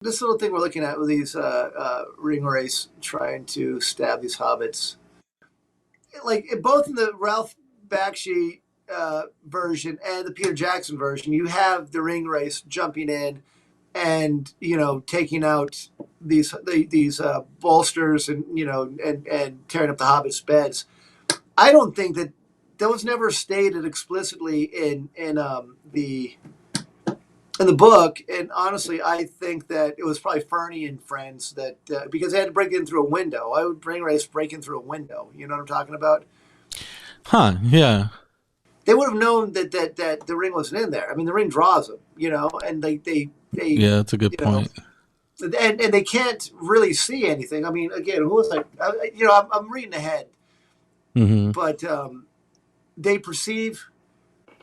This little thing we're looking at with these ring race trying to stab these hobbits, like both in the Ralph Bakshi version and the Peter Jackson version, you have the ring race jumping in and taking out these bolsters and and tearing up the hobbits' beds. I don't think that was never stated explicitly in the book, and honestly, I think that it was probably Fernie and friends that because they had to break in through a window. I would ring race breaking through a window. You know what I'm talking about? Huh? Yeah. They would have known that the ring wasn't in there. I mean, the ring draws them, and they Yeah, that's a good point. And they can't really see anything. I mean, again, who was like, I'm reading ahead, but they perceive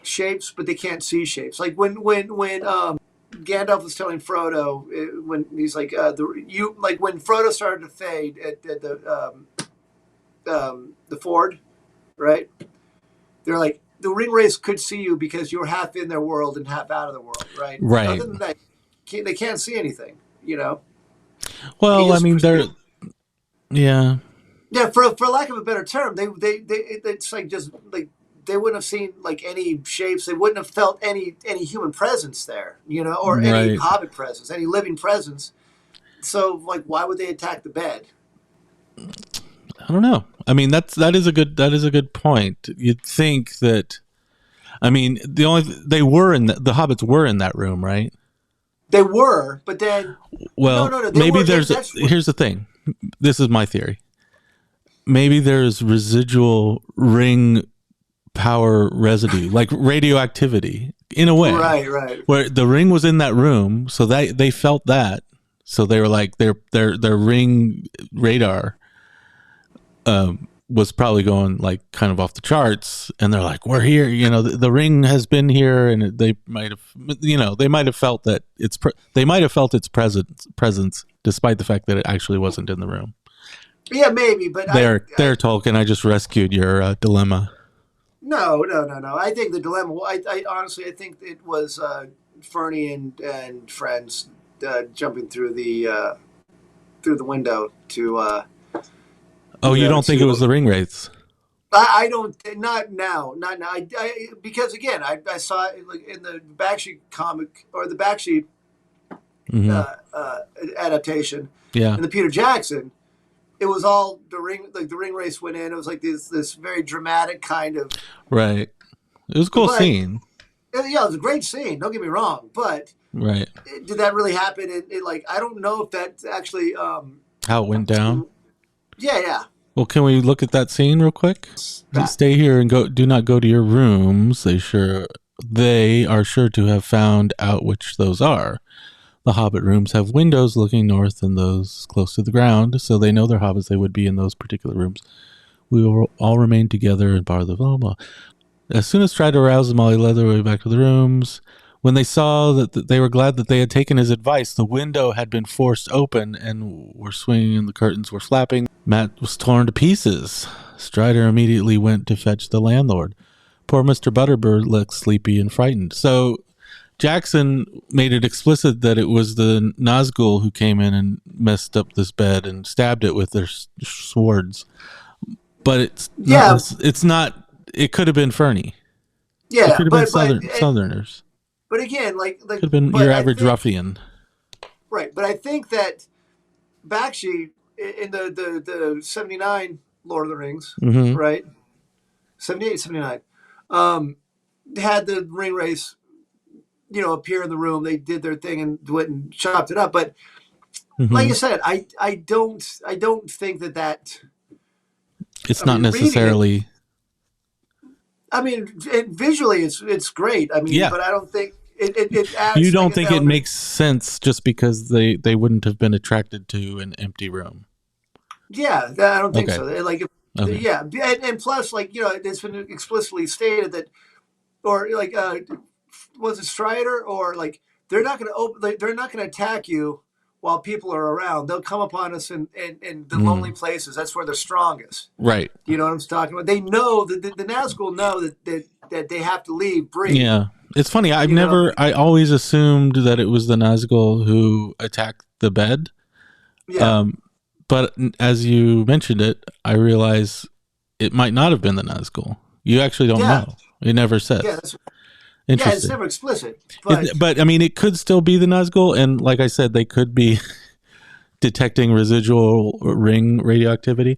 shapes, but they can't see shapes. Like when Gandalf was telling Frodo, when he's like when Frodo started to fade at the ford, right? They're like the ring race could see you because you're half in their world and half out of the world, right? Right. Other than that, they can't see anything. Well, I mean, yeah. Yeah, for lack of a better term, it's like just like they wouldn't have seen like any shapes. They wouldn't have felt any human presence there, or any hobbit presence, any living presence. So, like, why would they attack the bed? I don't know. I mean, that is a good point. You'd think that. I mean, the hobbits were in that room, right? They were, but then. Well, no. Maybe here's the thing. This is my theory. Maybe there's residual ring power residue, like radioactivity, in a way. Right. Where the ring was in that room, so they felt that. So they were like their ring radar was probably going like kind of off the charts, and they're like, "We're here." The ring has been here, and they might have felt that they might have felt its presence, despite the fact that it actually wasn't in the room. Yeah, maybe, but there, Tolkien. I just rescued your dilemma. No. I think the dilemma. I honestly, I think it was Fernie and friends jumping through the window to. You don't think it was the ring wraiths? I don't. Not now. Because again, I saw it like in the Bakshi comic or the Bakshi adaptation. Yeah. In the Peter Jackson, it was all the ring. Like the ring race went in. It was like this very dramatic kind of. Right. It was a cool scene. Yeah, it was a great scene. Don't get me wrong, but right. Did that really happen? I don't know if that's actually how it went down. Yeah. Well, can we look at that scene real quick? Stay here and do not go to your rooms. They are sure to have found out which those are. The hobbit rooms have windows looking north and those close to the ground, so they know they're hobbits. They would be in those particular rooms. We will all remain together and bar the blah blah. As soon as tried to arouse them all, he led their way back to the rooms. When they saw that they were glad that they had taken his advice, the window had been forced open and were swinging and the curtains were flapping. Matt was torn to pieces. Strider immediately went to fetch the landlord. Poor Mr. Butterbird looked sleepy and frightened. So Jackson made it explicit that it was the Nazgul who came in and messed up this bed and stabbed it with their swords. But it's not. It could have been Fernie. Yeah, it could have been Southerners. But again, could have been your average ruffian. Right, but I think that Bakshi in the 79 Lord of the Rings, right? 78, 79, had the ring race, appear in the room. They did their thing and went and chopped it up. But like I said, I don't think that. It's not necessarily. I mean, visually, it's great. I mean, but I don't think it adds. You don't think it makes sense just because they wouldn't have been attracted to an empty room? Yeah, I don't think so. Yeah, and plus, it's been explicitly stated that, or was it Strider, or they're not going to attack you while people are around. They'll come upon us in the lonely places. That's where they're strongest. Right. You know what I'm talking about? They know that the Nazgul know that they have to leave Bree. Yeah. It's funny. I always assumed that it was the Nazgul who attacked the bed. Yeah. But as you mentioned it, I realize it might not have been the Nazgul. You actually don't know. It never says. Yeah, interesting. Yeah, it's never explicit. But I mean, it could still be the Nazgul, and like I said, they could be detecting residual ring radioactivity.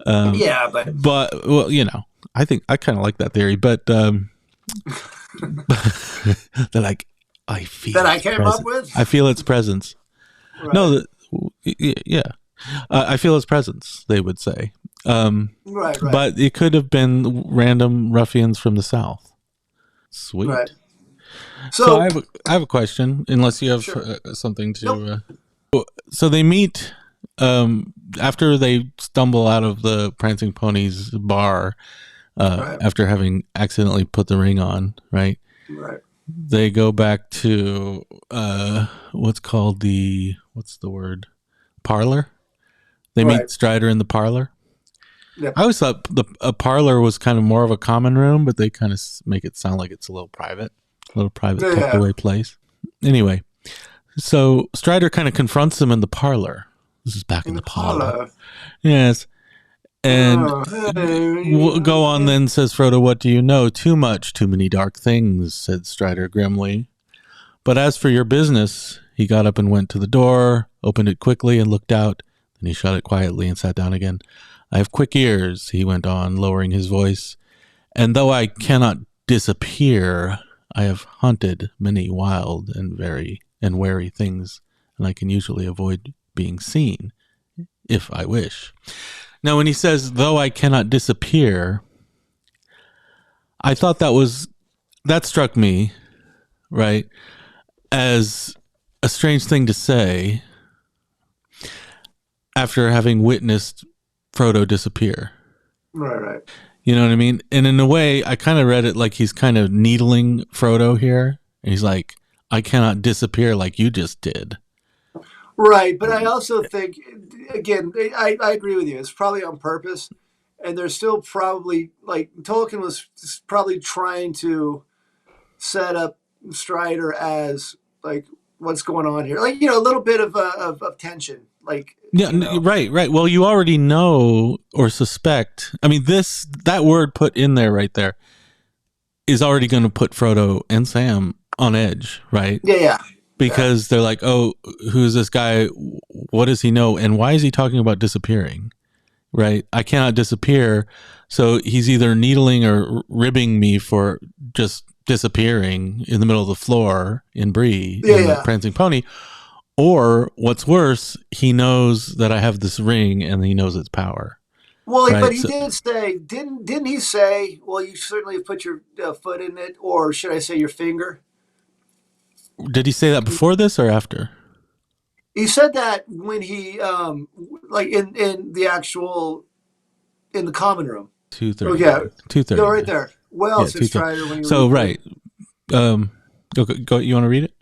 But well, you know, I think I kind of like that theory. But they're like, I feel that I came up with. I feel its presence. Right. No, yeah. I feel its presence, they would say. Right. But it could have been random ruffians from the South. Sweet. Right. So I have a question, unless you have something to... Nope. So they meet after they stumble out of the Prancing Pony's bar after having accidentally put the ring on, right? Right. They go back to what's the word? Parlor? They meet Strider in the parlor. Yep. I always thought a parlor was kind of more of a common room, but they kind of make it sound like it's a little private tucked away place. Anyway, so Strider kind of confronts him in the parlor. This is back in the parlor. Yes. And go on then, says Frodo, what do you know? Too much, too many dark things, said Strider grimly. But as for your business, he got up and went to the door, opened it quickly and looked out. Then he shut it quietly and sat down again. I have quick ears, he went on, lowering his voice. And though I cannot disappear, I have hunted many wild and wary things, and I can usually avoid being seen, if I wish. Now, when he says, though I cannot disappear, I thought that struck me, right, as a strange thing to say after having witnessed Frodo disappear. Right. You know what I mean? And in a way, I kind of read it like he's kind of needling Frodo here. And he's like, I cannot disappear like you just did. Right. But I also think, again, I agree with you. It's probably on purpose. And they're still probably, like, Tolkien was probably trying to set up Strider as, like, what's going on here? Like, a little bit of tension. Like, right. Well, you already know or suspect. I mean, that word put in there right there is already going to put Frodo and Sam on edge, right? Yeah. Because they're like, oh, who's this guy? What does he know? And why is he talking about disappearing? Right? I cannot disappear. So he's either needling or ribbing me for just disappearing in the middle of the floor in Bree in the Prancing Pony. Or what's worse, he knows that I have this ring and he knows its power. Well, right? But he did say, didn't he say, well, you certainly put your foot in it, or should I say your finger? Did he say that before this or after? He said that when he, like in the common room. 2:30. Oh, yeah. 2:30. Go right there. Well, said Strider when he So, right. Go, you want to read it?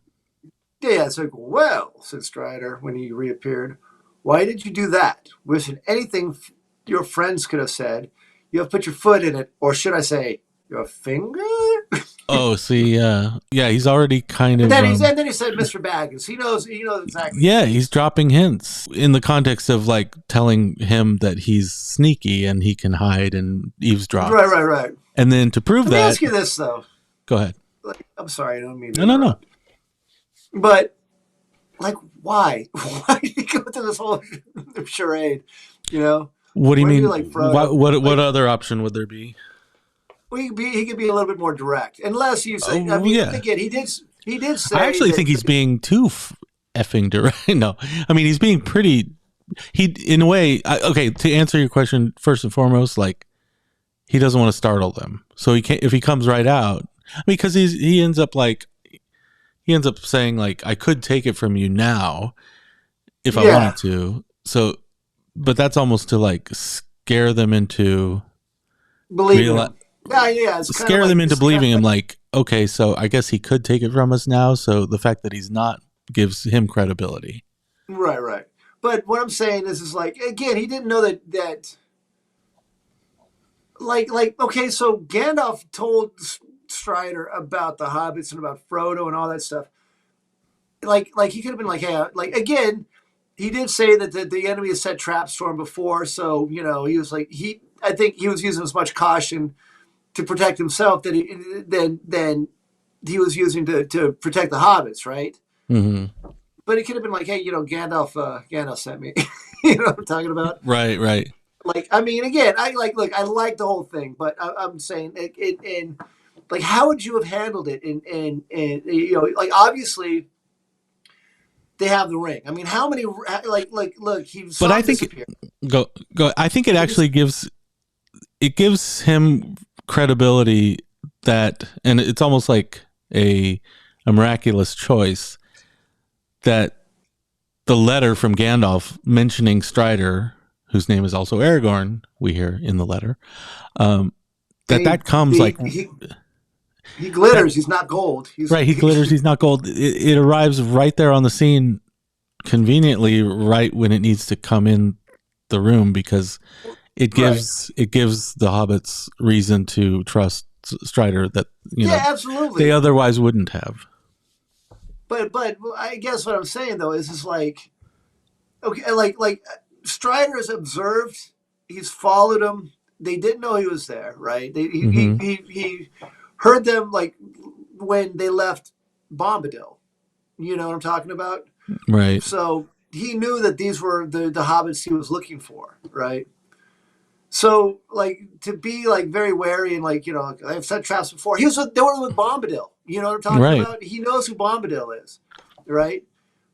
Yeah, it's like, well, said Strider when he reappeared. Why did you do that? Wasn't anything your friends could have said. You have put your foot in it, or should I say, your finger? Oh, see, yeah, he's already kind of. And then he said, Mr. Baggins. He knows exactly. Yeah, he's dropping hints in the context of like telling him that he's sneaky and he can hide and eavesdrop. Right. And then to prove Let me ask you this though. Go ahead. Like, I'm sorry, I don't mean to. No. But, like, why? Why did he go through this whole charade? What do you mean? Like what other option would there be? Well, he could be a little bit more direct, unless you say. Again, he did say. I actually think he's being too effing direct. No, I mean he's being pretty. In a way, okay. To answer your question, first and foremost, like he doesn't want to startle them, so he can't. If he comes right out, because he ends up saying like, I could take it from you now if I wanted to. So, but that's almost to like scare them into believing him. Yeah. Scare them into believing him. Like, okay, so I guess he could take it from us now. So the fact that he's not gives him credibility. Right. But what I'm saying is like, again, he didn't know that okay, so Gandalf told Strider about the hobbits and about Frodo and all that stuff. Like he could have been like, hey, like again, he did say that the enemy has set traps for him before, so he was like I think he was using as much caution to protect himself than he was using to protect the hobbits, right? Mm-hmm. But it could have been like, hey, Gandalf sent me. You know what I'm talking about? Right. Like, I mean, again, I like the whole thing, but I'm saying in like, how would you have handled it? In like obviously they have the ring. I mean, how many look, he But saw I him think disappear. go. I think it actually gives him credibility that, and it's almost like a miraculous choice that the letter from Gandalf mentioning Strider, whose name is also Aragorn, we hear in the letter, that comes like he glitters. He's not gold. Right. He glitters. He's not gold. It arrives right there on the scene, conveniently, right when it needs to come in the room, because it gives the hobbits reason to trust Strider that absolutely they otherwise wouldn't have. But I guess what I'm saying though is like, okay, like Strider has observed, he's followed him. They didn't know he was there, right? He heard them like when they left Bombadil. You know what I'm talking about? Right. So he knew that these were the hobbits he was looking for, right? So like to be like very wary and like I've set traps before. They were with Bombadil. You know what I'm talking about? He knows who Bombadil is, right?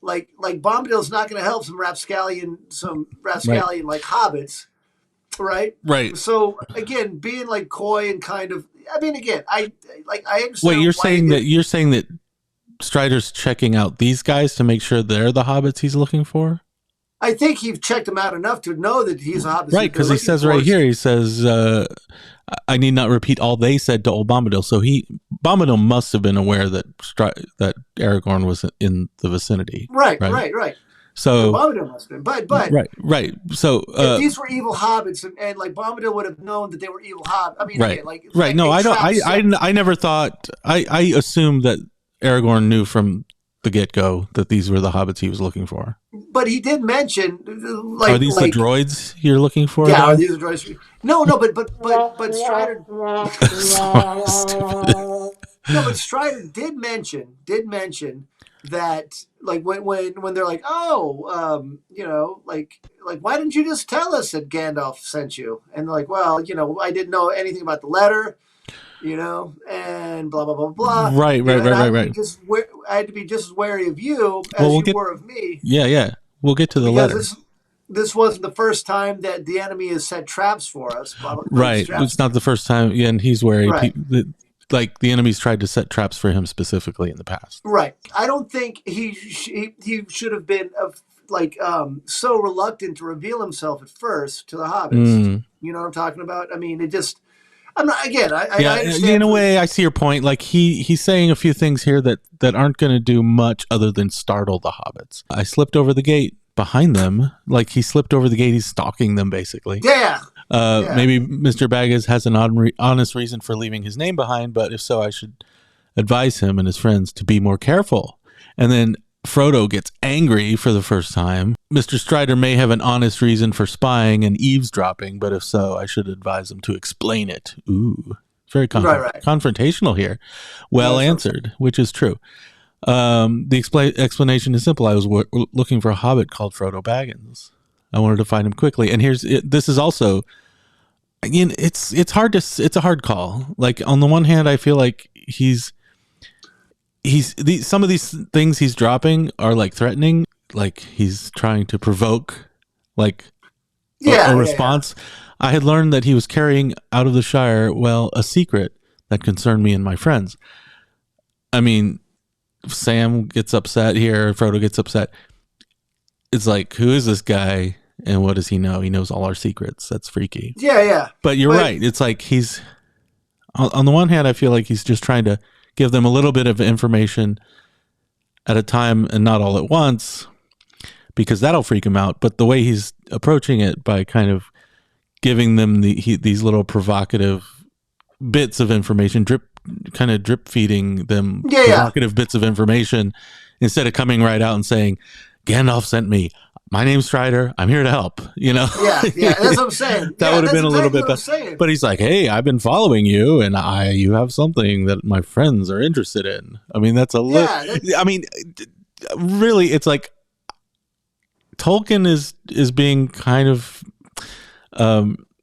Like Bombadil's not going to help some rapscallion like hobbits, right? Right. So again, being like coy and kind of, I mean, again, I understand. Wait, you're saying that Strider's checking out these guys to make sure they're the hobbits he's looking for? I think he's checked them out enough to know that he's a hobbit. Right, because he says right here, he says, I need not repeat all they said to old Bombadil. So Bombadil must have been aware that Aragorn was in the vicinity. Right. So Bombadil must have been, right. So if these were evil hobbits, and like Bombadil would have known that they were evil hobbits. I mean, right, again, right. No, I don't. I never thought. I assumed that Aragorn knew from the get-go that these were the hobbits he was looking for. But he did mention, are these the droids you're looking for? Yeah, are these the droids? No, but Strider. So stupid. No, but Strider did mention that like when they're like, like why didn't you just tell us that Gandalf sent you? And they're like, well, I didn't know anything about the letter. And blah blah blah blah. Right. I had to be just as wary of you as you were of me. Yeah. We'll get to the letter. This wasn't the first time that the enemy has set traps for us. Right. It's not the first time. Yeah, and he's wary. Right. Like the enemy's tried to set traps for him specifically in the past. Right. I don't think he should have been so reluctant to reveal himself at first to the hobbits. You know what I'm talking about? I mean, I'm not, again, I understand. In a way, I see your point. Like he's saying a few things here that aren't going to do much other than startle the hobbits. I slipped over the gate behind them. Like he slipped over the gate. He's stalking them, basically. Yeah. Maybe Mr. Baggins has an honest reason for leaving his name behind, but if so, I should advise him and his friends to be more careful. And then Frodo gets angry for the first time. Mr. Strider may have an honest reason for spying and eavesdropping, but if so, I should advise him to explain it. Ooh, very confrontational here. Well answered, which is true. The explanation is simple. I was looking for a hobbit called Frodo Baggins. I wanted to find him quickly. And this is also, again, it's a hard call. Like on the one hand, I feel like some of these things he's dropping are like threatening, like he's trying to provoke like a response. I had learned that he was carrying out of the Shire, a secret that concerned me and my friends. I mean, Sam gets upset here, Frodo gets upset. It's like, who is this guy and what does he know? He knows all our secrets. That's freaky. Yeah. But you're right. It's like he's, on the one hand, I feel like he's just trying to give them a little bit of information at a time and not all at once. because that'll freak him out. But the way he's approaching it by kind of giving them these little provocative bits of information, drip feeding them provocative bits of information, instead of coming right out and saying, Gandalf sent me. My name's Strider. I'm here to help. Yeah. That's what I'm saying. That would have been a little bit better. But he's like, hey, I've been following you, and you have something that my friends are interested in. I mean, that's a little. I mean, really, it's like Tolkien is being kind of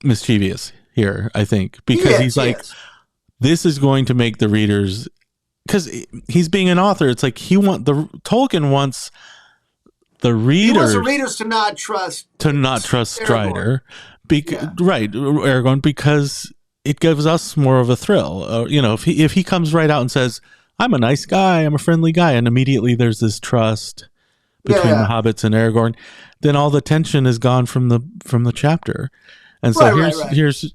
mischievous here, I think, because he's like, this is going to make the readers, because he's being an author. It's like Tolkien wants the readers to not trust Strider, Aragorn, because it gives us more of a thrill. If he comes right out and says, I'm a nice guy, I'm a friendly guy, and immediately there's this trust between the hobbits and Aragorn, then all the tension is gone from the chapter. And so here's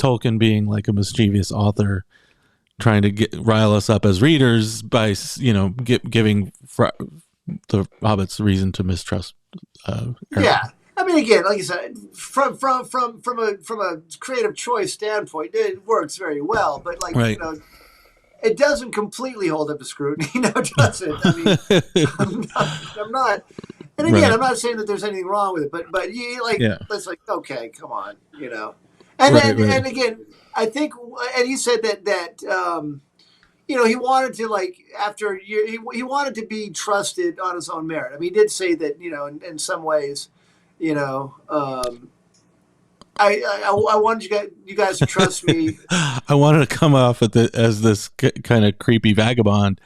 Tolkien being like a mischievous author, trying to rile us up as readers by giving the hobbits reason to mistrust. I mean, again, like you said, from a creative choice standpoint, it works very well. But it doesn't completely hold up to scrutiny. No, it doesn't. I mean, I'm not. And again, I'm not saying that there's anything wrong with it, but it's like, okay, come on, And and again, I think, and you said that he wanted to after a year, he wanted to be trusted on his own merit. I mean, he did say that in some ways, I wanted you guys to trust me. I wanted to come off as this kind of creepy vagabond,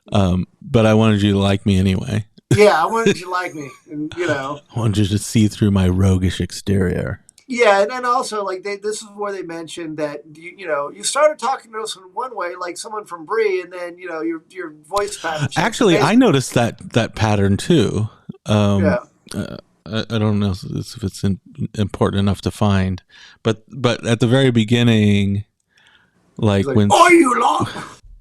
but I wanted you to like me anyway. Yeah, I wanted you to like me, and I wanted you to see through my roguish exterior. Yeah, and also this is where they mentioned that you started talking to us in one way, like someone from Bree, and then your voice pattern. Actually, I noticed that pattern too. I don't know if it's important enough to find, but at the very beginning, when "Oh, you long."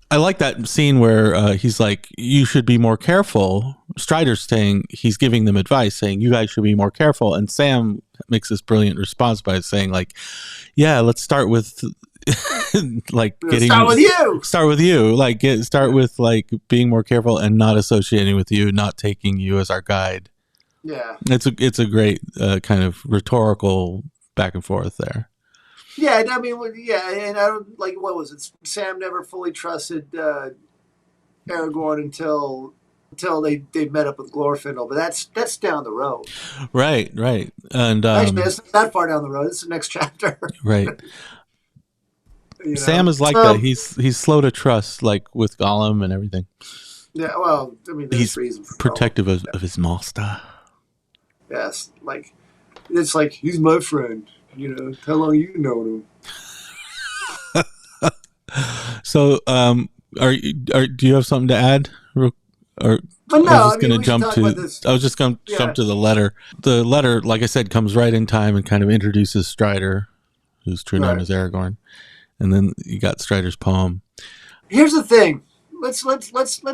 I like that scene where he's like, you should be more careful. Strider's saying, he's giving them advice, saying, you guys should be more careful. And Sam makes this brilliant response by saying, let's start with start with you. Start with you. Start with being more careful and not associating with you, not taking you as our guide. Yeah. It's a great kind of rhetorical back and forth there. Yeah, I mean, and I don't what was it? Sam never fully trusted Aragorn until they met up with Glorfindel, but that's down the road. Right, and actually, it's not that far down the road. It's the next chapter. Right. Sam is like that. He's slow to trust, with Gollum and everything. Yeah, well, I mean, there's reason for protective of his master. Yes, it's like he's my friend. How long you known him? So, do you have something to add? No, I was going to jump to the letter. The letter, like I said, comes right in time and kind of introduces Strider, whose true name is Aragorn, and then you got Strider's poem. Here's the thing. Let's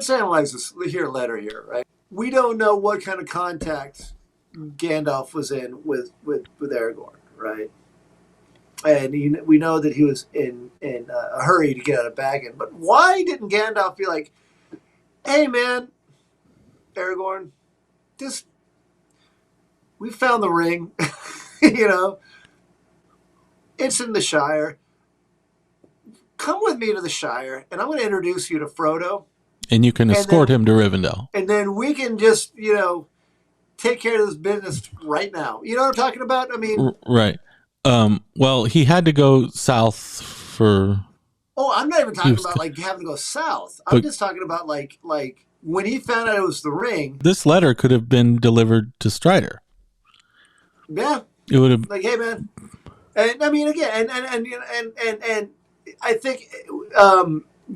analyze this letter here, right? We don't know what kind of contact Gandalf was in with Aragorn. Right, and we know that he was in a hurry to get out of Baggin. But why didn't Gandalf be like, "Hey, man, Aragorn, we found the ring. It's in the Shire. Come with me to the Shire, and I'm going to introduce you to Frodo, and you can escort him to Rivendell, and then we can just take care of this business right now." You know what I'm talking about? I mean, right. Well, he had to go south for. Oh, I'm not even talking about having to go south. I'm just talking about when he found out it was the ring. This letter could have been delivered to Strider. Yeah, it would have. Hey, man, and I mean again, and I think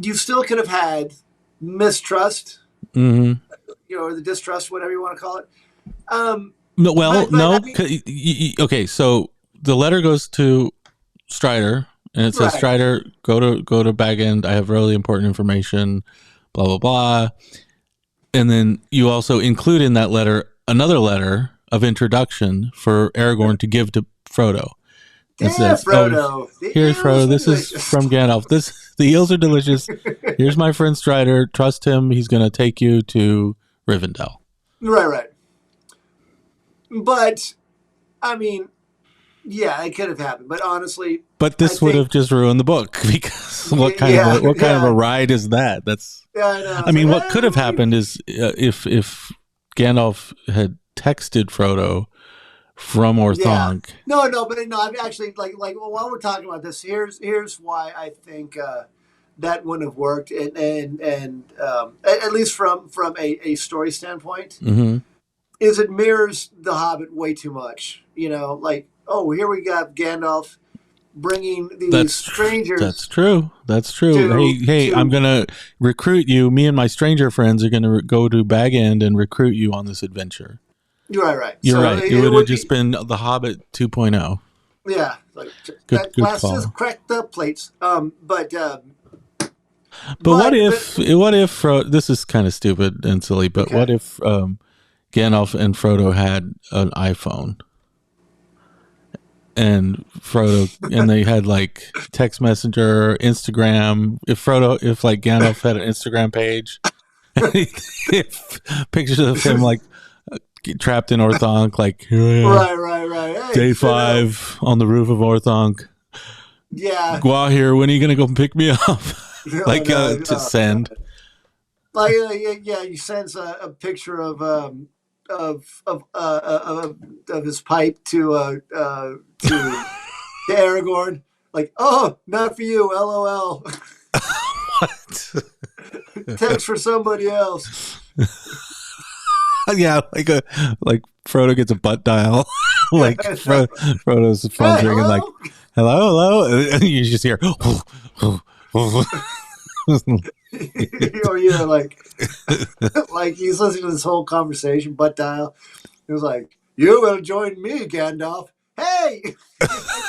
you still could have had mistrust, or the distrust, whatever you want to call it. Okay, so the letter goes to Strider, and it says, Strider, go to Bag End. I have really important information, blah, blah, blah. And then you also include in that letter another letter of introduction for Aragorn to give to Frodo. It says, Frodo. The here's Frodo. eels are This is delicious. from Gandalf. The eels are delicious. Here's my friend Strider. Trust him. He's going to take you to Rivendell. Right. But, I mean, yeah, it could have happened. But honestly, but this would have just ruined the book because what kind of a ride is that? That's. Yeah, I know. I mean, what could have happened is if Gandalf had texted Frodo from Orthanc. Yeah. No, but no. I'm actually like while we're talking about this, here's why I think that wouldn't have worked, and at least from a story standpoint, Mm-hmm. is it mirrors The Hobbit way too much. You know, like, oh, here we got Gandalf bringing these strangers. That's true. Hey, I'm gonna recruit you. Me and my stranger friends are gonna go to Bag End and recruit you on this adventure. Right. You're right. It would have just been The Hobbit 2.0. Yeah, like good glasses, cracked up plates. But what if this is kind of stupid and silly, but what if Gandalf and Frodo had an iPhone and they had like text messenger, Instagram, if like Gandalf had an Instagram page, if pictures of him like trapped in Orthanc, like here I am, right. Hey, day 5 on the roof of Orthanc. Yeah. Gwahir, when are you gonna go pick me up? To send. Like he sends a picture of his pipe to Aragorn. Like, oh, not for you, LOL. What? Text for somebody else. Yeah, like Frodo gets a butt dial. Like Frodo's phone's ringing, like, hello, and you just hear. Or like he's listening to this whole conversation, butt dial. He was like, "You will join me, Gandalf." Hey, I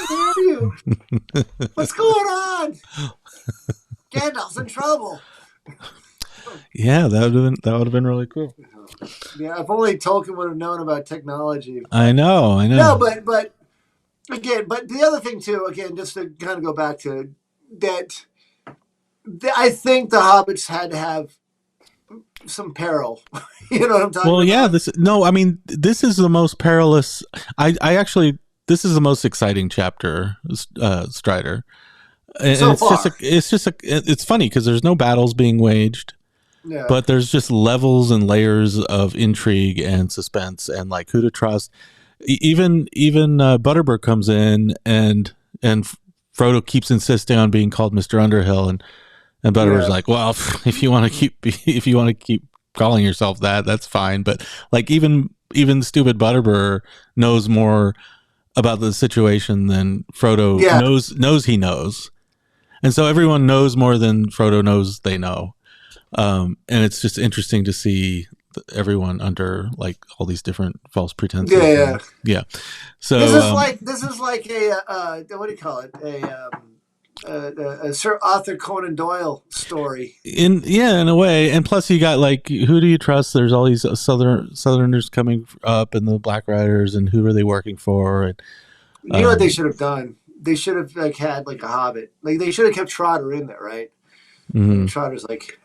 can hear you. What's going on? Gandalf's in trouble. Yeah, that would have been really cool. Yeah, if only Tolkien would have known about technology. I know. No, but again, but the other thing too, again, just to kind of go back to that, I think the hobbits had to have some peril. You know what I'm talking about? Well, yeah, this is the most perilous. I actually, this is the most exciting chapter, Strider. And so it's far. It's funny because there's no battles being waged. Yeah. But there's just levels and layers of intrigue and suspense and like who to trust. Even Butterbur comes in and Frodo keeps insisting on being called Mr. Underhill, and Butterbur's like, well, if you want to keep calling yourself that, that's fine. But like even stupid Butterbur knows more about the situation than Frodo knows he knows, and so everyone knows more than Frodo knows they know. And it's just interesting to see everyone under like all these different false pretenses. Yeah. So this is like a what do you call it? A Sir Arthur Conan Doyle story. In a way. And plus, you got like, who do you trust? There's all these Southerners coming up, and the Black Riders, and who are they working for? And you know what they should have done? They should have like had like a Hobbit. Like they should have kept Trotter in there, right? Mm-hmm. Trotter's like,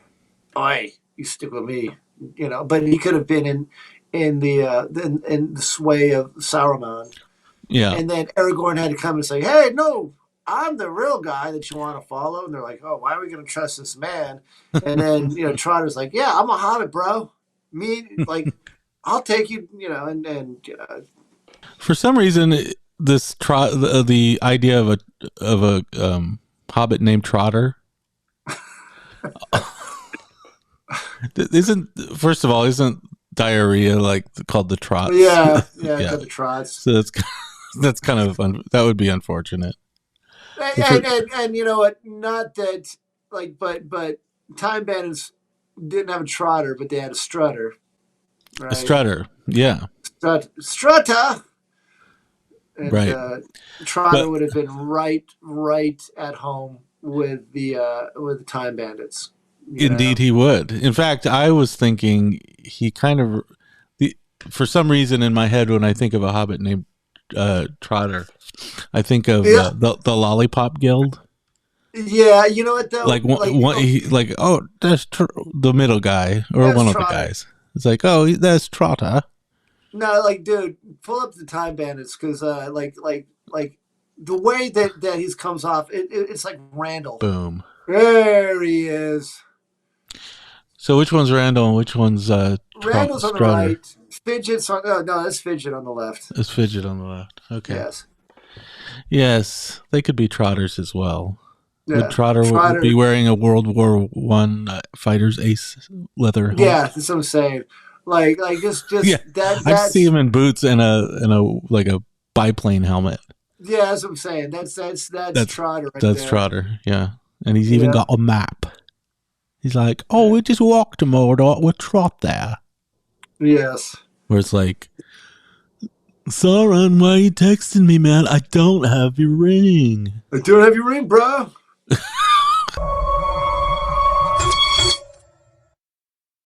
"Oi, you stick with me," you know. But he could have been in the sway of Saruman. Yeah. And then Aragorn had to come and say, "Hey, no, I'm the real guy that you want to follow." And they're like, "Oh, why are we going to trust this man?" And then Trotter's like, "Yeah, I'm a Hobbit, bro. Me, like, I'll take you." And for some reason, this the idea of a Hobbit named Trotter. Isn't diarrhea like called the trots? Yeah, called the trots. So that's kind of that would be unfortunate. And you know what? Not that like, but Time Bandits didn't have a Trotter, but they had a Strutter. Right? A Strutter, yeah. Strutter. And, right. Trotter would have been right at home with the Time Bandits. Indeed, he would. In fact, I was thinking he kind of for some reason in my head when I think of a hobbit named Trotter, I think of the Lollipop Guild. Yeah, you know what though? Like that's the middle guy or one of the guys. It's like, oh, that's Trotter. No, like, dude, pull up the Time Bandits because, like the way that he comes off, it's like Randall. Boom. There he is. So which one's Randall and which one's Randall's on the right. Fidget's on. No, that's Fidget on the left. It's Fidget on the left. Okay. Yes. Yes, they could be Trotters as well. Yeah. Would Trotter be wearing a World War I fighter's ace leather helmet? Yeah, that's what I'm saying. Like just yeah. I see him in boots and a like a biplane helmet. Yeah, that's what I'm saying. That's Trotter right That's there. Trotter, yeah. And he's even got a map. He's like, oh, we just walked to Mordor with Trot there. Yes. Where it's like, Sauron, why are you texting me, man? I don't have your ring. I don't have your ring, bro.